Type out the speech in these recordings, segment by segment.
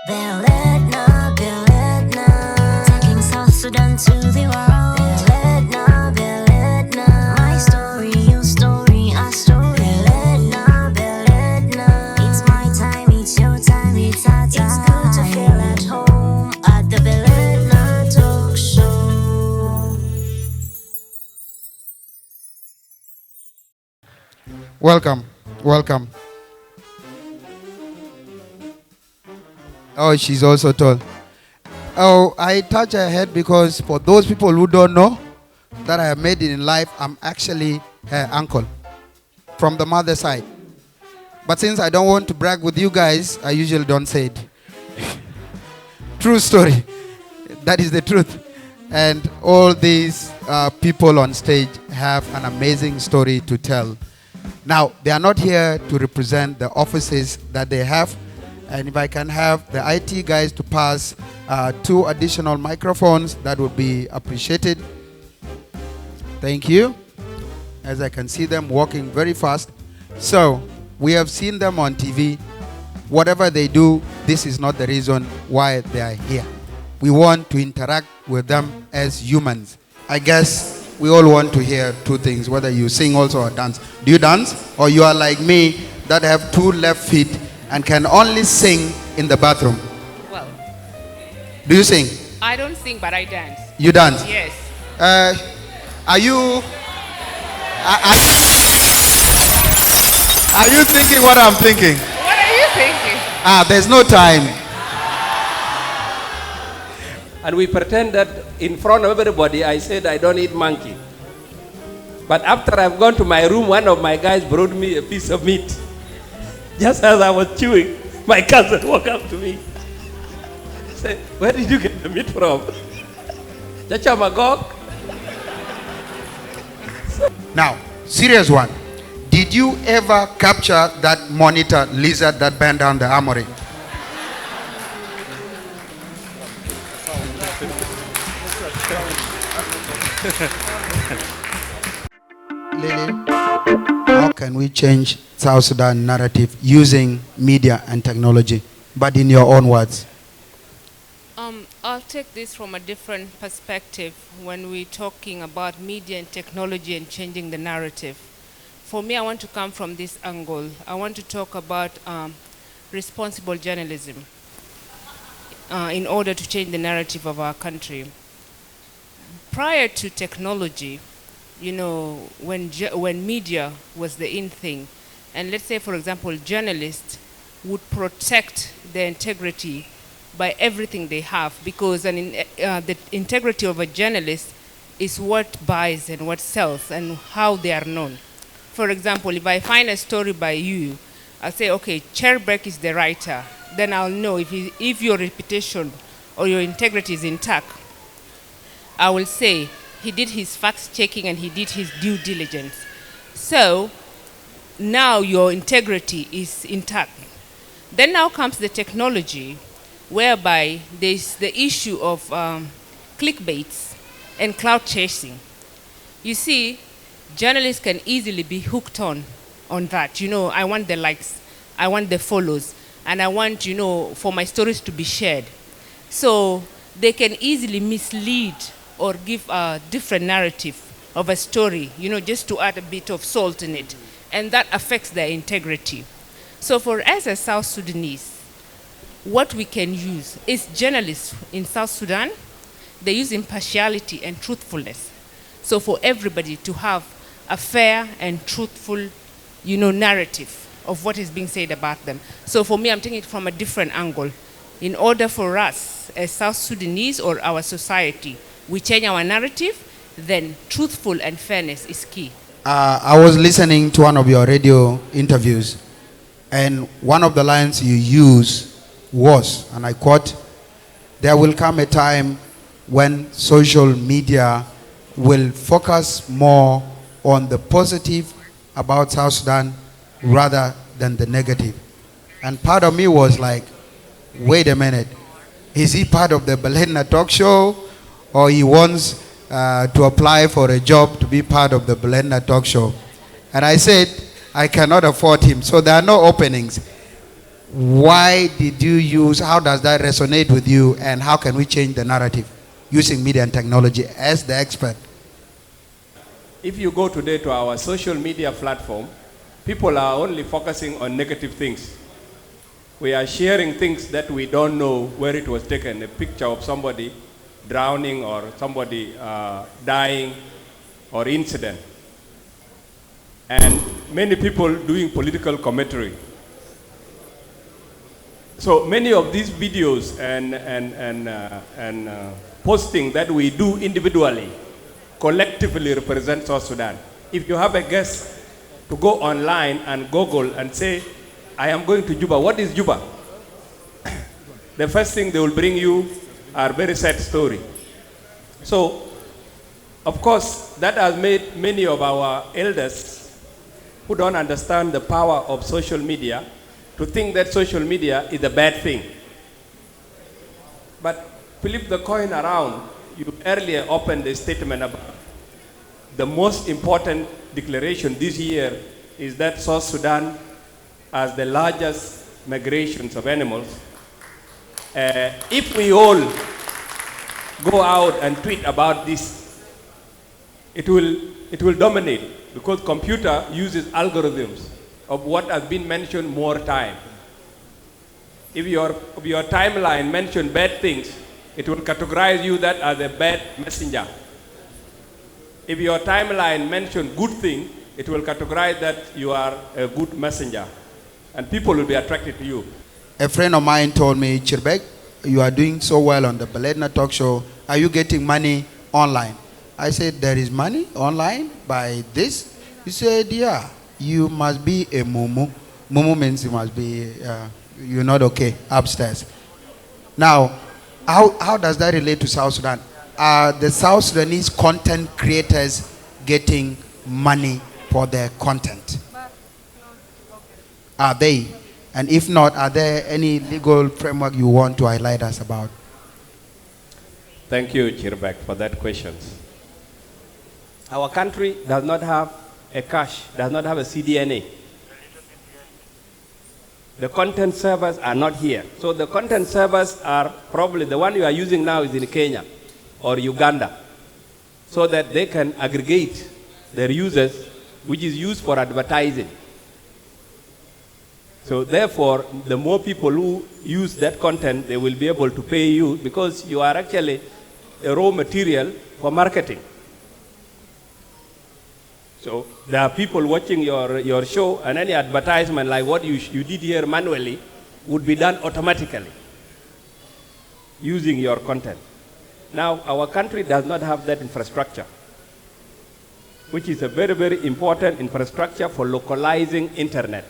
Beledna, Beledna, taking South Sudan to the world. Beledna, Beledna, my story, your story, our story. Beledna, Beledna, it's my time, it's your time, it's our time. It's good to feel at home at the Beledna Talkshow. Welcome, welcome. Oh, she's also tall. Oh, I touch her head because for those people who don't know that I have made it in life, I'm actually her uncle from the mother side. But since I don't want to brag with you guys, I usually don't say it. True story. That is the truth. And all these people on stage have an amazing story to tell. Now, they are not here to represent the offices that they have. And if I can have the IT guys to pass 2 additional microphones, that would be appreciated. Thank you. As I can see them walking very fast. So, we have seen them on TV. Whatever they do, this is not the reason why they are here. We want to interact with them as humans. I guess we all want to hear 2 things, whether you sing also or dance. Do you dance? Or you are like me that have 2 left feet and can only sing in the bathroom? Well, Do you sing? I don't sing, but I dance. You dance? Yes. Are you are you thinking what I'm thinking? What are you thinking? There's no time. And we pretend that in front of everybody, I said I don't eat monkey. But after I've gone to my room, one of my guys brought me a piece of meat. Just as I was chewing, my cousin walked up to me. Said, "Where did you get the meat from?" Chacha Magog. Now, serious one. Did you ever capture that monitor lizard that burned down the armory? Lily, how can we change South Sudan narrative using media and technology? But in your own words. I'll take this from a different perspective when we're talking about media and technology and changing the narrative. For me, I want to come from this angle. I want to talk about responsible journalism in order to change the narrative of our country. Prior to technology, you know, when media was the in thing, and let's say, for example, journalists would protect their integrity by everything they have, because the integrity of a journalist is what buys and what sells and how they are known. For example, if I find a story by you, I'll say, okay, Chirbek is the writer. Then I'll know if your reputation or your integrity is intact. I will say he did his fact checking and he did his due diligence. So now your integrity is intact. Then now comes the technology, whereby there's the issue of clickbaits and cloud chasing. You see, journalists can easily be hooked on that. You know, I want the likes, I want the follows, and I want, you know, for my stories to be shared. So they can easily mislead or give a different narrative of a story, you know, just to add a bit of salt in it. And that affects their integrity. So for us as South Sudanese, what we can use is journalists in South Sudan, they use impartiality and truthfulness. So for everybody to have a fair and truthful, you know, narrative of what is being said about them. So for me, I'm taking it from a different angle. In order for us as South Sudanese or our society, we change our narrative, then truthful and fairness is key. I was listening to one of your radio interviews, and one of the lines you use was, and I quote, "There will come a time when social media will focus more on the positive about South Sudan rather than the negative." And part of me was like, wait a minute, is he part of the Beledna Talkshow, or he wants to apply for a job to be part of the Beledna Talkshow? And I said, I cannot afford him, so there are no openings. Why did you use, how does that resonate with you, and how can we change the narrative using media and technology as the expert? If you go today to our social media platform, people are only focusing on negative things. We are sharing things that we don't know where it was taken, a picture of somebody drowning or somebody dying or incident. And many people doing political commentary. So many of these videos and posting that we do individually collectively represent South Sudan. If you have a guest to go online and Google and say, I am going to Juba, what is Juba? The first thing they will bring you are very sad story. So, of course, that has made many of our elders who don't understand the power of social media to think that social media is a bad thing. But flip the coin around. You earlier opened the statement about the most important declaration this year is that South Sudan has the largest migrations of animals. If we all go out and tweet about this, it will dominate because computer uses algorithms of what has been mentioned more time. If your timeline mentioned bad things, it will categorize you that as a bad messenger. If your timeline mentioned good thing, it will categorize that you are a good messenger. And people will be attracted to you. A friend of mine told me, Chirbek, you are doing so well on the Beledna Talkshow. Are you getting money online? I said, there is money online by this? He said, yeah, you must be a mumu. Mumu means you must be, you're not okay upstairs. Now, how does that relate to South Sudan? Are the South Sudanese content creators getting money for their content? Are they? And if not, are there any legal framework you want to highlight us about? Thank you, Chirbek, for that question. Our country does not have a cash, does not have a CDNA. The content servers are not here. So the content servers are probably the one you are using now is in Kenya or Uganda, so that they can aggregate their users, which is used for advertising. So therefore, the more people who use that content, they will be able to pay you because you are actually a raw material for marketing. So there are people watching your show, and any advertisement like what you did here manually would be done automatically using your content. Now, our country does not have that infrastructure, which is a very, very important infrastructure for localizing internet.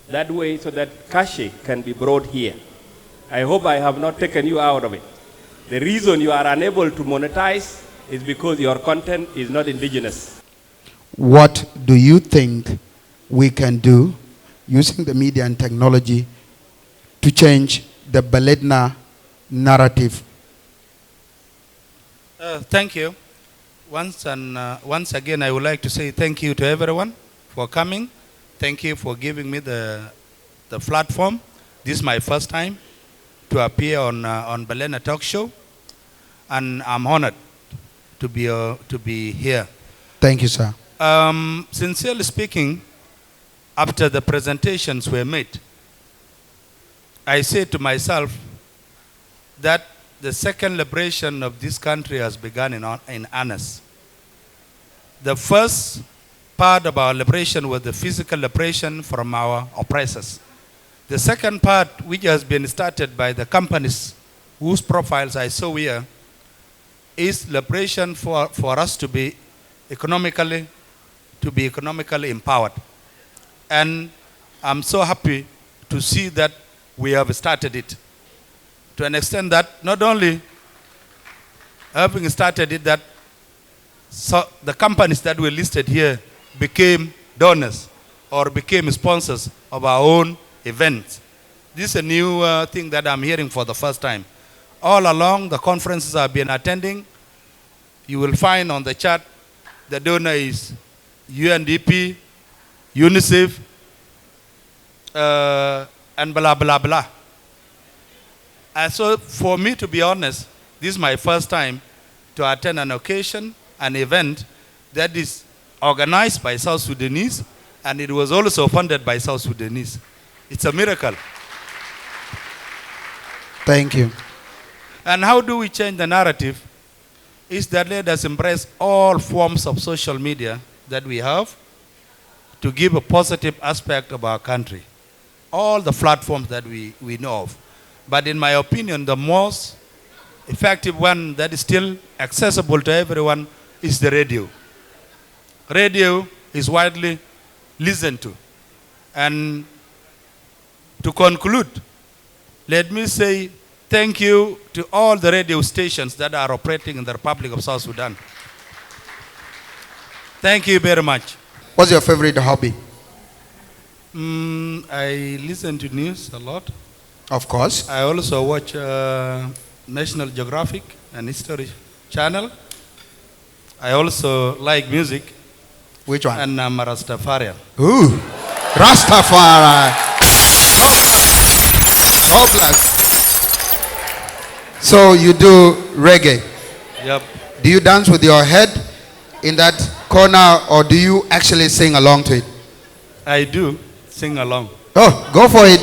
That way, so that cash can be brought here. I hope I have not taken you out of it. The reason you are unable to monetize is because your content is not indigenous. What do you think we can do using the media and technology to change the Beledna narrative? Thank you. Once again, I would like to say thank you to everyone for coming. Thank you for giving me the platform. This is my first time to appear on Beledna Talkshow, and I'm honored to be here. Thank you, sir. Sincerely speaking, after the presentations were made, I said to myself that the second liberation of this country has begun in earnest. The first part of our liberation was the physical liberation from our oppressors. The second part, which has been started by the companies whose profiles I saw here, is liberation for us to be economically empowered. And I'm so happy to see that we have started it. To an extent that not only having started it, that so the companies that were listed here became donors or became sponsors of our own events. This is a new thing that I'm hearing for the first time. All along the conferences I've been attending, you will find on the chart the donor is UNDP, UNICEF, and blah, blah, blah. And so for me, to be honest, this is my first time to attend an occasion, an event that is organized by South Sudanese, and it was also funded by South Sudanese. It's a miracle. Thank you. And how do we change the narrative? Is that let us embrace all forms of social media that we have to give a positive aspect of our country. All the platforms that we know of. But in my opinion, the most effective one that is still accessible to everyone is the radio. Radio is widely listened to. And to conclude, let me say thank you to all the radio stations that are operating in the Republic of South Sudan. Thank you very much. What's your favorite hobby? I listen to news a lot. Of course. I also watch National Geographic and History Channel. I also like music. Which one? And I'm a Rastafarian. Ooh, Rastafari. God bless. So you do reggae. Yep. Do you dance with your head in that corner, or do you actually sing along to it? I do sing along. Oh, go for it.